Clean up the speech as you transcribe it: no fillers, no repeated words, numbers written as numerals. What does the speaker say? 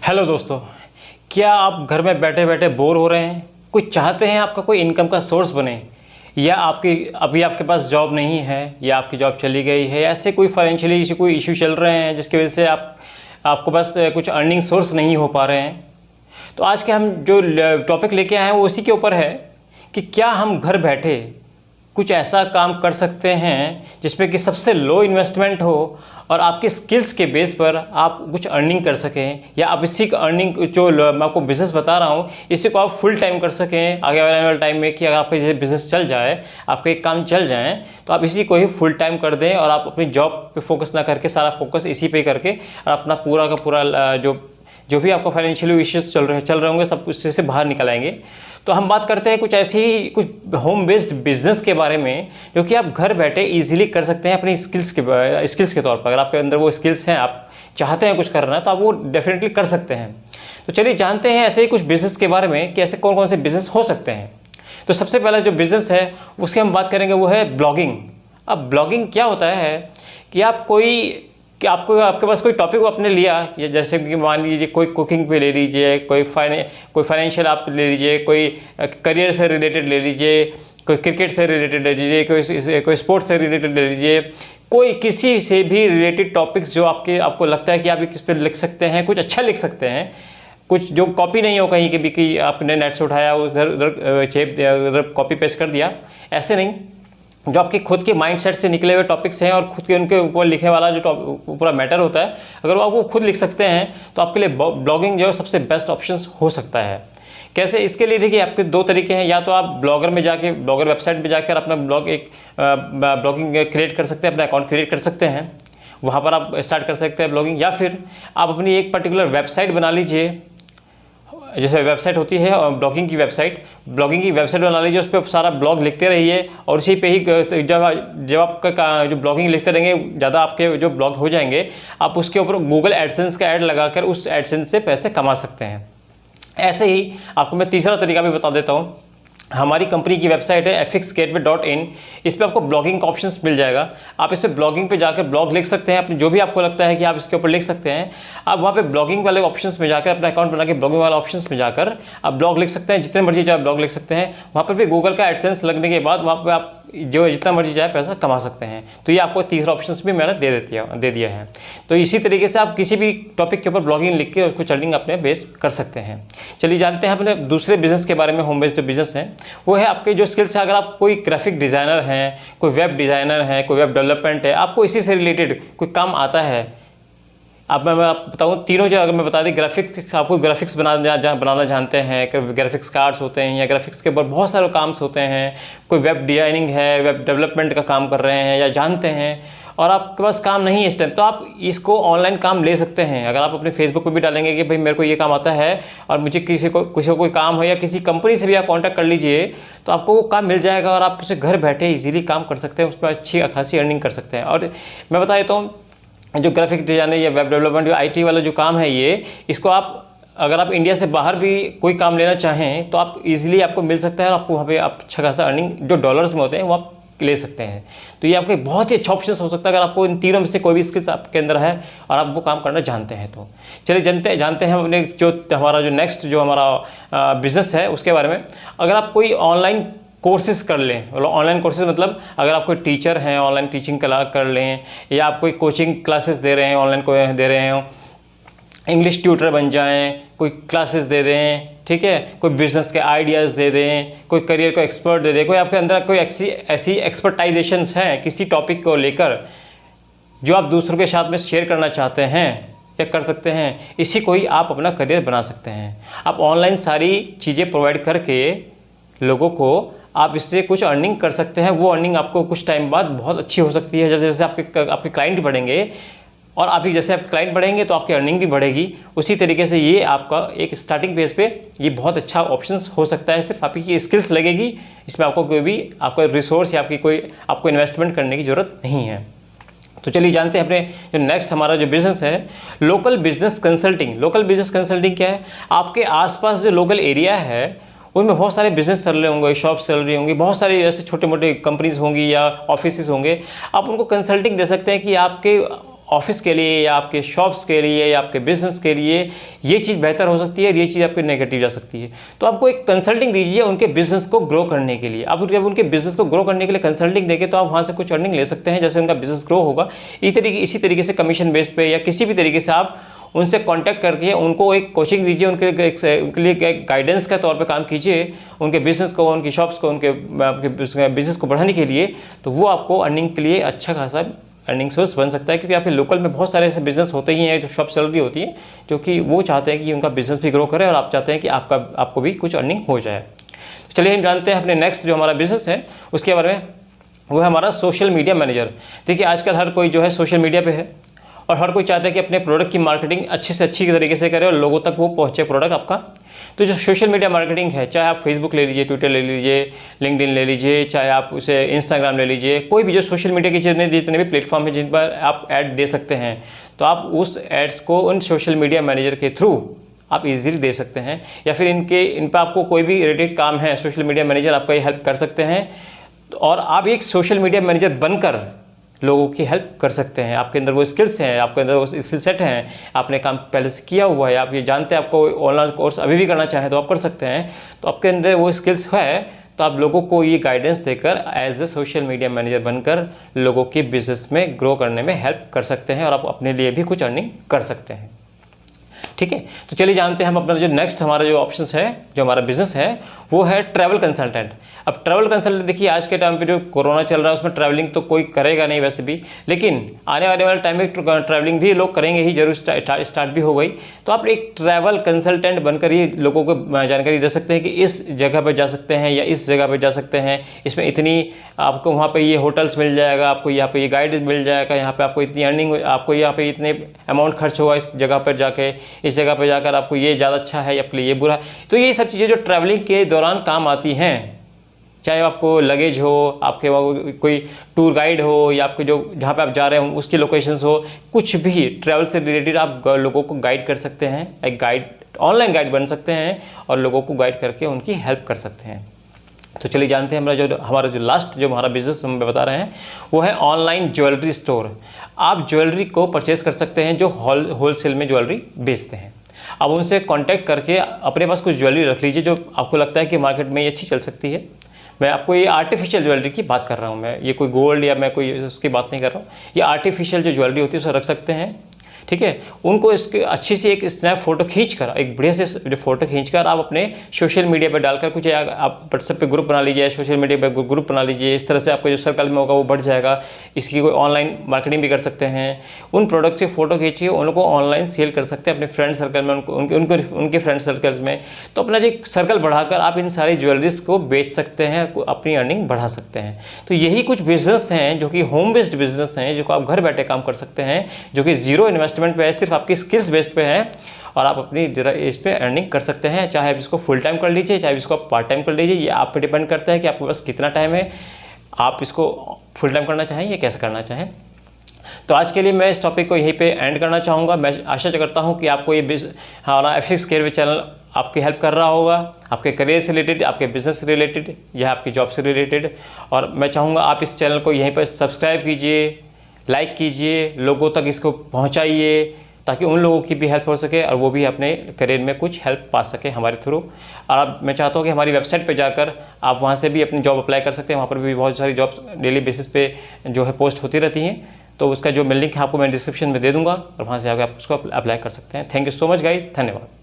Hello दोस्तों, क्या आप घर में बैठे बैठे बोर हो रहे हैं? कुछ चाहते हैं आपका कोई इनकम का सोर्स बने, या अभी आपके पास जॉब नहीं है, या आपकी जॉब चली गई है, या ऐसे कोई फाइनेंशियली कोई इशू चल रहे हैं जिसकी वजह से आपको बस कुछ अर्निंग सोर्स नहीं हो पा रहे हैं? तो आज के हम जो टॉपिक लेके आए हैं वो उसी के ऊपर है कि क्या हम घर बैठे कुछ ऐसा काम कर सकते हैं जिसमें कि सबसे लो इन्वेस्टमेंट हो और आपके स्किल्स के बेस पर आप कुछ अर्निंग कर सकें, या आप इसी का अर्निंग जो मैं आपको बिज़नेस बता रहा हूँ इसी को आप फुल टाइम कर सकें आगे वाले टाइम में, कि अगर आपका जैसे बिज़नेस चल जाए, आपका एक काम चल जाए, तो आप इसी को ही फुल टाइम कर दें और आप अपनी जॉब पे फोकस ना करके सारा फोकस इसी पे करके और अपना पूरा का पूरा जो भी आपका फाइनेंशियल इश्यूज चल रहे होंगे सब उससे से बाहर निकल आएंगे। तो हम बात करते हैं कुछ ऐसे ही कुछ होम बेस्ड बिजनेस के बारे में जो कि आप घर बैठे इजीली कर सकते हैं अपनी स्किल्स के तौर पर। अगर आपके अंदर वो स्किल्स हैं, आप चाहते हैं कुछ करना, तो आप वो डेफिनेटली कर सकते हैं। तो चलिए जानते हैं ऐसे ही कुछ बिजनेस के बारे में कि ऐसे कौन कौन से बिजनेस हो सकते हैं। तो सबसे पहला जो बिजनेस है उसकी हम बात करेंगे वो है ब्लॉगिंग। अब ब्लॉगिंग क्या होता है कि आपके पास कोई टॉपिक आपने लिया, या जैसे कि मान लीजिए कोई कुकिंग पे ले लीजिए, कोई फाइनेंशियल आप ले लीजिए, कोई करियर से रिलेटेड ले लीजिए, कोई क्रिकेट से रिलेटेड ले लीजिए, कोई स्पोर्ट्स से रिलेटेड ले लीजिए, कोई किसी से भी रिलेटेड टॉपिक्स जो आपको लगता है कि आप किस पर लिख सकते हैं, कुछ अच्छा लिख सकते हैं, कुछ जो कॉपी नहीं हो कहीं के भी कि आपने नेट से उठाया उधर कॉपी पेस्ट कर दिया, ऐसे नहीं, जो आपके खुद के माइंडसेट से निकले हुए टॉपिक्स हैं और खुद के उनके ऊपर लिखने वाला जो पूरा मैटर होता है, अगर वो आप वो खुद लिख सकते हैं तो आपके लिए ब्लॉगिंग जो है सबसे बेस्ट ऑप्शन हो सकता है। कैसे? इसके लिए देखिए आपके दो तरीके हैं। या तो आप ब्लॉगर वेबसाइट में जाकर अपना ब्लॉगिंग क्रिएट कर सकते हैं, अपना अकाउंट क्रिएट कर सकते हैं, वहाँ पर आप स्टार्ट कर सकते हैं ब्लॉगिंग। या फिर आप अपनी एक पर्टिकुलर वेबसाइट बना लीजिए, जैसे वेबसाइट होती है ब्लॉगिंग की वेबसाइट बना लीजिए, उस पर सारा ब्लॉग लिखते रहिए और उसी पे ही जब आपका जो ब्लॉगिंग लिखते रहेंगे, ज़्यादा आपके जो ब्लॉग हो जाएंगे, आप उसके ऊपर गूगल एडसेंस का ऐड लगाकर उस एडसेंस से पैसे कमा सकते हैं। ऐसे ही आपको मैं तीसरा तरीका भी बता देता हूँ। हमारी कंपनी की वेबसाइट है fxgateway.in। इस पर आपको ब्लॉगिंग का ऑप्शंस मिल जाएगा। आप इस पर ब्लॉगिंग पे जाकर ब्लॉग लिख सकते हैं, अपने जो भी आपको लगता है कि आप इसके ऊपर लिख सकते हैं। आप वहाँ पे ब्लॉगिंग वाले ऑप्शंस में जाकर अपना अकाउंट बना के ब्लॉगिंग वाले ऑप्शंस में जाकर आप ब्लॉग लिख सकते हैं, जितने मर्जी चाहे ब्लॉग लिख सकते हैं। वहाँ पर भी गूगल का एडसेंस लगने के बाद वहाँ पर आप जो जितना मर्जी चाहे पैसा कमा सकते हैं। तो ये आपको तीसरा ऑप्शंस भी मैंने दे दिया है। तो इसी तरीके से आप किसी भी टॉपिक के ऊपर ब्लॉगिंग लिख के कुछ अर्निंग अपने बेस कर सकते हैं। चलिए जानते हैं अपने दूसरे बिजनेस के बारे में। होम बेस्ड जो बिजनेस है वो है आपके जो स्किल्स है, अगर आप कोई ग्राफिक डिज़ाइनर हैं, कोई वेब डिज़ाइनर हैं, कोई वेब डेवलपमेंट है, आपको इसी से रिलेटेड कोई काम आता है। मैं बताऊँ तीनों जो, अगर मैं बता दें आपको ग्राफिक्स बनाना जानते हैं, ग्राफिक्स कार्ड्स होते हैं, या ग्राफिक्स के ऊपर बहुत सारे काम्स होते हैं, कोई वेब डिज़ाइनिंग है, वेब डेवलपमेंट का काम कर रहे हैं या जानते हैं, और आपके पास काम नहीं है इस टाइम, तो आप इसको ऑनलाइन काम ले सकते हैं। अगर आप अपने फेसबुक पे भी डालेंगे कि भाई मेरे को ये काम आता है और मुझे किसी को कोई काम हो, या किसी कंपनी से भी आप कॉन्टैक्ट कर लीजिए, तो आपको वो काम मिल जाएगा और आप उसे घर बैठे इजीली काम कर सकते हैं, उस पर अच्छी खासी अर्निंग कर सकते हैं। और मैं बता देता हूँ, जो ग्राफिक डिज़ाइनर या वेब डेवलपमेंट जो IT वाला जो काम है, इसको अगर आप इंडिया से बाहर भी कोई काम लेना चाहें तो आप इजीली आपको मिल सकता है, और आपको वहाँ पे आप अच्छा खासा अर्निंग जो डॉलर्स में होते हैं वो आप ले सकते हैं। तो ये आपके बहुत ही अच्छा ऑप्शन हो सकता है अगर आपको इन तीनों में से कोई भी स्किल्स आपके अंदर है और आप वो काम करना जानते हैं। तो चलिए जानते हैं अपने हमारा जो नेक्स्ट जो हमारा बिजनेस है उसके बारे में। अगर आप कोई ऑनलाइन कोर्सेज कर लें, ऑनलाइन कोर्सेज मतलब अगर आप कोई टीचर हैं, ऑनलाइन टीचिंग कर लें, या आप कोई कोचिंग क्लासेस दे रहे हैं, ऑनलाइन को दे रहे हैं, इंग्लिश ट्यूटर बन जाएं, कोई क्लासेस दे दें, ठीक है, कोई बिजनेस के आइडियाज़ दे दें, कोई करियर को एक्सपर्ट दे दें, कोई आपके अंदर कोई ऐसी एक्सपर्टाइजेशंस हैं किसी टॉपिक को लेकर जो आप दूसरों के साथ में शेयर करना चाहते हैं या कर सकते हैं, इसी को ही आप अपना करियर बना सकते हैं। आप ऑनलाइन सारी चीज़ें प्रोवाइड करके लोगों को आप इससे कुछ अर्निंग कर सकते हैं। वो अर्निंग आपको कुछ टाइम बाद बहुत अच्छी हो सकती है। जैसे जैसे आपके क्लाइंट बढ़ेंगे, और जैसे आपके क्लाइंट बढ़ेंगे तो आपकी अर्निंग भी बढ़ेगी। उसी तरीके से ये आपका एक स्टार्टिंग पेज पे ये बहुत अच्छा ऑप्शंस हो सकता है। सिर्फ आपकी स्किल्स लगेगी, इसमें आपको कोई भी आपका रिसोर्स या आपको इन्वेस्टमेंट करने की ज़रूरत नहीं है। तो चलिए जानते हैं अपने जो नेक्स्ट हमारा जो बिज़नेस है, local business consulting. Local business consulting क्या है? आपके आसपास जो लोकल एरिया है उनमें बहुत सारे बिजनेस चल रहे होंगे, शॉप्स चल रही होंगी, बहुत सारे ऐसे छोटे मोटे कंपनीज होंगी या ऑफिसेज होंगे। आप उनको कंसल्टिंग दे सकते हैं कि आपके ऑफिस के लिए या आपके शॉप्स के लिए या आपके बिजनेस के लिए ये चीज़ बेहतर हो सकती है और ये चीज़ आपके नेगेटिव जा सकती है। तो आपको एक कंसल्टिंग दीजिए उनके बिजनेस को ग्रो करने के लिए। आप जब उनके बिजनेस को ग्रो करने के लिए कंसल्टिंग देंगे तो आप वहाँ से कुछ अर्निंग ले सकते हैं। जैसे उनका बिजनेस ग्रो होगा इसी तरीके से कमीशन बेस पे या किसी भी तरीके से आप उनसे कांटेक्ट करके उनको एक कोचिंग दीजिए, उनके लिए एक गाइडेंस के तौर पे काम कीजिए उनके बिज़नेस को, उनकी शॉप्स को, उनके बिज़नेस को बढ़ाने के लिए। तो वो आपको अर्निंग के लिए अच्छा खासा अर्निंग सोर्स बन सकता है, क्योंकि आपके लोकल में बहुत सारे ऐसे बिजनेस होते ही हैं जो शॉप चल रही होती है, जो कि वो चाहते हैं कि उनका बिजनेस भी ग्रो करे और आप चाहते हैं कि आपको भी कुछ अर्निंग हो जाए। तो चलिए हम जानते हैं अपने नेक्स्ट जो हमारा बिजनेस है उसके बारे में। वो है हमारा सोशल मीडिया मैनेजर। देखिए आजकल हर कोई जो है सोशल मीडिया पे है और हर कोई चाहता है कि अपने प्रोडक्ट की मार्केटिंग अच्छे से अच्छी तरीके से करे और लोगों तक वो पहुंचे प्रोडक्ट आपका। तो जो सोशल मीडिया मार्केटिंग है, चाहे आप फेसबुक ले लीजिए, ट्विटर ले लीजिए, लिंक्डइन ले लीजिए, चाहे आप उसे इंस्टाग्राम ले लीजिए, कोई भी जो सोशल मीडिया की जितने भी प्लेटफॉर्म है जिन पर आप ऐड दे सकते हैं, तो आप उस एड्स को उन सोशल मीडिया मैनेजर के थ्रू आप इजीली दे सकते हैं। या फिर इन पर आपको कोई भी रिलेटेड काम है, सोशल मीडिया मैनेजर आपका ये हेल्प कर सकते हैं। और आप एक सोशल मीडिया मैनेजर बनकर लोगों की हेल्प कर सकते हैं। आपके अंदर वो स्किल्स हैं, आपके अंदर वो स्किल सेट हैं, आपने काम पहले से किया हुआ है, आप ये जानते हैं। आपको ऑनलाइन कोर्स अभी भी करना चाहें तो आप कर सकते हैं। तो आपके अंदर वो स्किल्स है, तो आप लोगों को ये गाइडेंस देकर as a social media manager बनकर लोगों की बिजनेस में ग्रो करने में हेल्प कर सकते हैं और आप अपने लिए भी कुछ अर्निंग कर सकते हैं। ठीक है, तो चलिए जानते हैं हम अपना जो नेक्स्ट हमारा जो ऑप्शंस है, जो हमारा बिजनेस है वो है ट्रैवल कंसल्टेंट। अब ट्रैवल कंसल्टेंट देखिए आज के टाइम पे जो कोरोना चल रहा है उसमें ट्रैवलिंग तो कोई करेगा नहीं वैसे भी, लेकिन आने वाले टाइम में ट्रैवलिंग भी लोग करेंगे ही, जरूर स्टार्ट भी हो गई। तो आप एक ट्रैवल कंसल्टेंट बनकर ये लोगों को जानकारी दे सकते हैं कि इस जगह पर जा सकते हैं या इस जगह पर जा सकते हैं, इसमें इतनी आपको वहाँ पर ये होटल्स मिल जाएगा, आपको यहाँ पर ये गाइड मिल जाएगा, यहाँ पर आपको इतनी अर्निंग, आपको यहाँ पर इतने अमाउंट खर्च होगा इस जगह पर जाके, इस जगह पर जाकर आपको ये ज़्यादा अच्छा है या आपके लिए ये बुरा है। तो ये सब चीज़ें जो ट्रैवलिंग के दौरान काम आती हैं, चाहे आपको लगेज हो, आपके कोई टूर गाइड हो या आपके जो जहाँ पे आप जा रहे हो उसकी लोकेशंस हो, कुछ भी ट्रैवल से रिलेटेड आप लोगों को गाइड कर सकते हैं। एक गाइड, ऑनलाइन गाइड बन सकते हैं और लोगों को गाइड करके उनकी हेल्प कर सकते हैं। तो चलिए जानते हैं हमारा जो लास्ट जो हमारा बिजनेस हम बता रहे हैं वो है ऑनलाइन ज्वेलरी स्टोर। आप ज्वेलरी को परचेज कर सकते हैं जो होलसेल में ज्वेलरी बेचते हैं। अब उनसे कांटेक्ट करके अपने पास कुछ ज्वेलरी रख लीजिए जो आपको लगता है कि मार्केट में ये अच्छी चल सकती है। मैं आपको ये आर्टिफिशियल ज्वेलरी की बात कर रहा हूँ, मैं ये कोई गोल्ड या मैं कोई उसकी बात नहीं कर रहा हूँ। ये आर्टिफिशियल जो ज्वेलरी होती है उसे रख सकते हैं। ठीक है, उनको इसके अच्छी सी एक स्नैप फोटो खींचकर, एक बढ़िया से जो फोटो खींचकर आप अपने सोशल मीडिया पर डालकर कुछ आप व्हाट्सएप पे ग्रुप बना लीजिए, सोशल मीडिया पे ग्रुप बना लीजिए। इस तरह से आपका जो सर्कल में होगा वो बढ़ जाएगा। इसकी कोई ऑनलाइन मार्केटिंग भी कर सकते हैं। उन प्रोडक्ट की फ़ोटो खींचिए, उनको ऑनलाइन सेल कर सकते हैं अपने फ्रेंड सर्कल में, उनके फ्रेंड सर्कल्स में। तो अपना जो सर्कल बढ़ाकर आप इन सारी ज्वेलरीज को बेच सकते हैं, अपनी अर्निंग बढ़ा सकते हैं। तो यही कुछ बिजनेस हैं जो कि होम बेस्ड बिजनेस हैं, जो आप घर बैठे काम कर सकते हैं, जो कि जीरो इन्वेस्टमेंट पे है, सिर्फ आपकी स्किल्स बेस्ड पे है और आप अपनी इस पे अर्निंग कर सकते हैं। चाहे आप इसको फुल टाइम कर लीजिए, चाहे इसको आप पार्ट टाइम कर लीजिए, ये आप पे डिपेंड करता है कि आपके पास कितना टाइम है, आप इसको फुल टाइम करना चाहें या कैसे करना चाहें। तो आज के लिए मैं इस टॉपिक को यहीं पे एंड करना चाहूँगा। मैं आशा करता हूँ कि आपको ये हमारा FX कैरियर चैनल आपकी हेल्प कर रहा होगा, आपके करियर से रिलेटेड, आपके बिजनेस से रिलेटेड या आपकी जॉब से रिलेटेड। और मैं चाहूँगा आप इस चैनल को यहीं पर सब्सक्राइब कीजिए, लाइक कीजिए, लोगों तक इसको पहुंचाइए ताकि उन लोगों की भी हेल्प हो सके और वो भी अपने करियर में कुछ हेल्प पा सके हमारे थ्रू। और अब मैं चाहता हूँ कि हमारी वेबसाइट पे जाकर आप वहाँ से भी अपनी जॉब अप्लाई कर सकते हैं। वहाँ पर भी बहुत सारी जॉब्स डेली बेसिस पे जो है पोस्ट होती रहती हैं। तो उसका जो लिंक है आपको मैं डिस्क्रिप्शन में दे दूँगा और वहाँ से आकर आप उसको अप्लाई कर सकते हैं। Thank you so much guys, धन्यवाद।